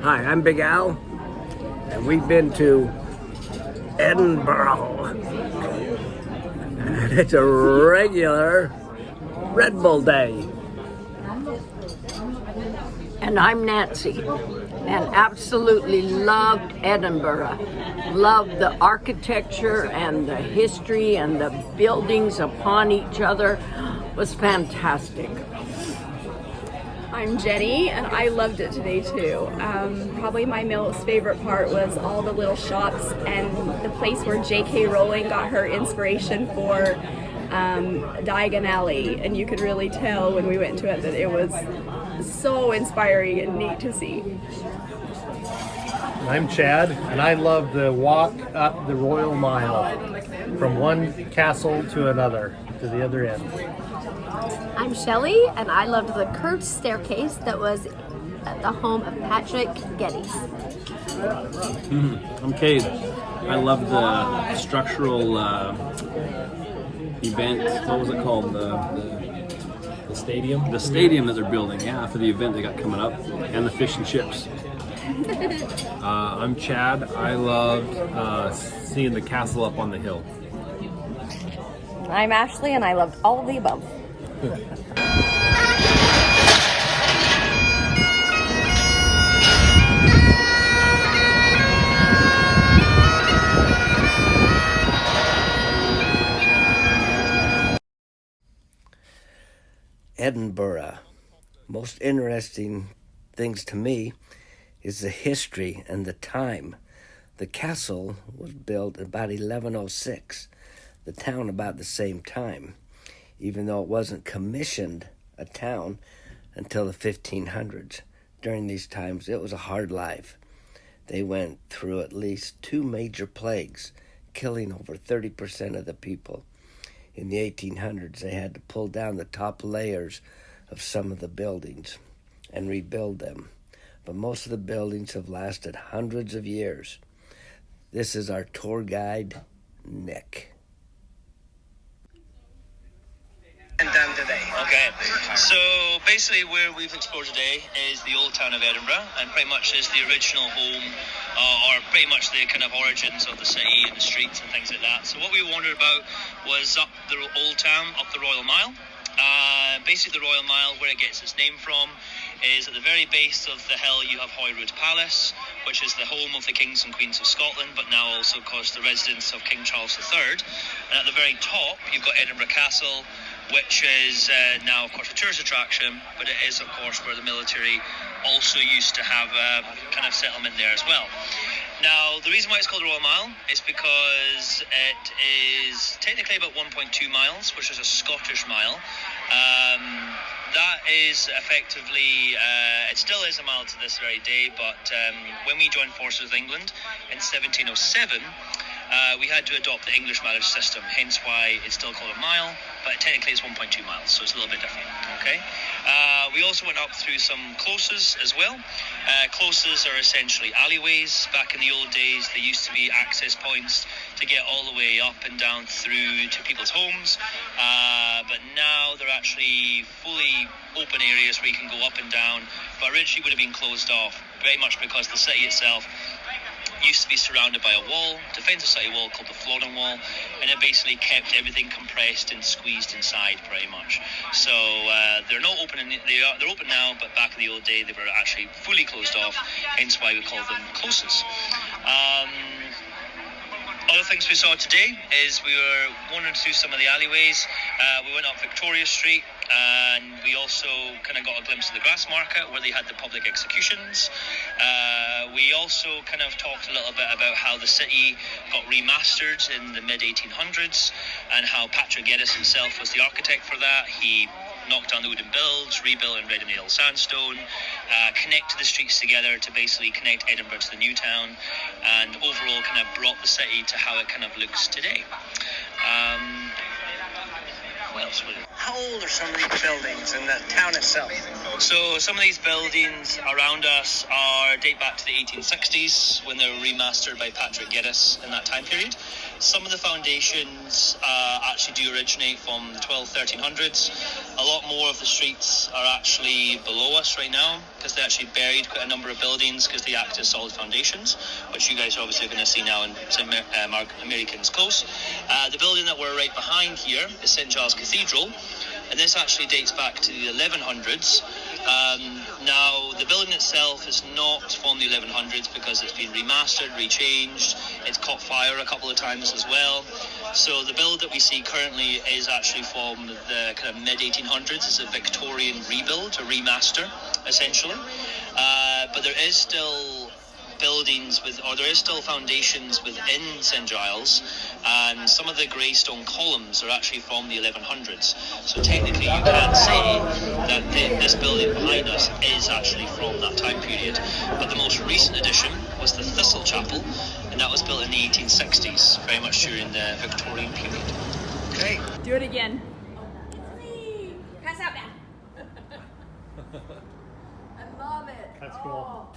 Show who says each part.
Speaker 1: Hi, I'm Big Al, and we've been to Edinburgh. And it's a regular Red Bull day.
Speaker 2: And I'm Nancy, and absolutely loved Edinburgh. Loved the architecture and the history and the buildings upon each other. Was fantastic.
Speaker 3: I'm Jenny, and I loved it today too. Probably my most favorite part was all the little shops and the place where J.K. Rowling got her inspiration for Diagon Alley, and you could really tell when we went into it that it was so inspiring and neat to see.
Speaker 4: I'm Chad, and I love the walk up the Royal Mile from one castle to another, to the other end.
Speaker 5: I'm Shelley, and I loved the curved staircase that was at the home of Patrick Geddes.
Speaker 6: I'm Cade. I love the structural event. What was it called?
Speaker 4: The stadium?
Speaker 6: The stadium that they're building, for the event they got coming up, and the fish and chips.
Speaker 7: I'm Chad. I loved seeing the castle up on the hill.
Speaker 8: I'm Ashley, and I loved all of the above.
Speaker 1: Edinburgh. Most interesting things to me is the history and the time. The castle was built about 1106, the town about the same time, even though it wasn't commissioned a town until the 1500s. During these times, it was a hard life. They went through at least 2 major plagues, killing over 30% of the people. In the 1800s, they had to pull down the top layers of some of the buildings and rebuild them. But most of the buildings have lasted hundreds of years. This is our tour guide, Nick.
Speaker 9: Done today. Okay, so basically where we've explored today is the old town of Edinburgh, and pretty much is the original home or pretty much the kind of origins of the city and the streets and things like that. So what we wandered about was up the old town, up the Royal Mile. Basically the Royal Mile, where it gets its name from, is at the very base of the hill you have Holyrood Palace, which is the home of the kings and queens of Scotland, but now also, of course, the residence of King Charles III. And at the very top you've got Edinburgh Castle, which is now, of course, a tourist attraction, but it is, of course, where the military also used to have a kind of settlement there as well. Now, the reason why it's called the Royal Mile is because it is technically about 1.2 miles, which is a Scottish mile. That is effectively, it still is a mile to this very day, but when we joined forces with England in 1707, we had to adopt the English mileage system, hence why it's still called a mile, but technically it's 1.2 miles, so it's a little bit different, okay? We also went up through some closes as well. Closes are essentially alleyways. Back in the old days, they used to be access points to get all the way up and down through to people's homes, but now they're actually fully open areas where you can go up and down, but originally would have been closed off, very much because the city itself used to be surrounded by a wall, defensive city wall called the Flodden Wall, and it basically kept everything compressed and squeezed inside pretty much. So they're not open, they're open now, but back in the old day they were actually fully closed off, hence why we call them closes. Other things we saw today is we were wandering through some of the alleyways. We went up Victoria Street, and we also kind of got a glimpse of the grass market where they had the public executions. We also kind of talked a little bit about how the city got remastered in the mid-1800s and how Patrick Geddes himself was the architect for that. He knocked down the wooden builds, rebuilt in red and nail sandstone, connected the streets together to basically connect Edinburgh to the new town, and overall kind of brought the city to how it kind of looks today. What else would it? How old are some of these buildings and the town itself? So some of these buildings around us date back to the 1860s when they were remastered by Patrick Geddes in that time period. Some of the foundations actually do originate from the 1300s. A lot more of the streets are actually below us right now because they actually buried quite a number of buildings because they act as solid foundations, which you guys are obviously going to see now in St. American's Close. The building that we're right behind here is St. Giles Cathedral, and this actually dates back to the 1100s. Now, the building itself is not from the 1100s because it's been remastered, rechanged. It's caught fire a couple of times as well. So the build that we see currently is actually from the kind of mid-1800s. It's a Victorian rebuild, a remaster, essentially. But there is still there is still foundations within St. Giles, and some of the grey stone columns are actually from the 1100s. So technically you can say that this building behind us is actually from that time period. But the most recent addition was the Thistle Chapel, and that was built in the 1860s, very much during the Victorian period. Okay.
Speaker 3: Do it again. Pass out, man.
Speaker 2: I love it.
Speaker 4: That's cool.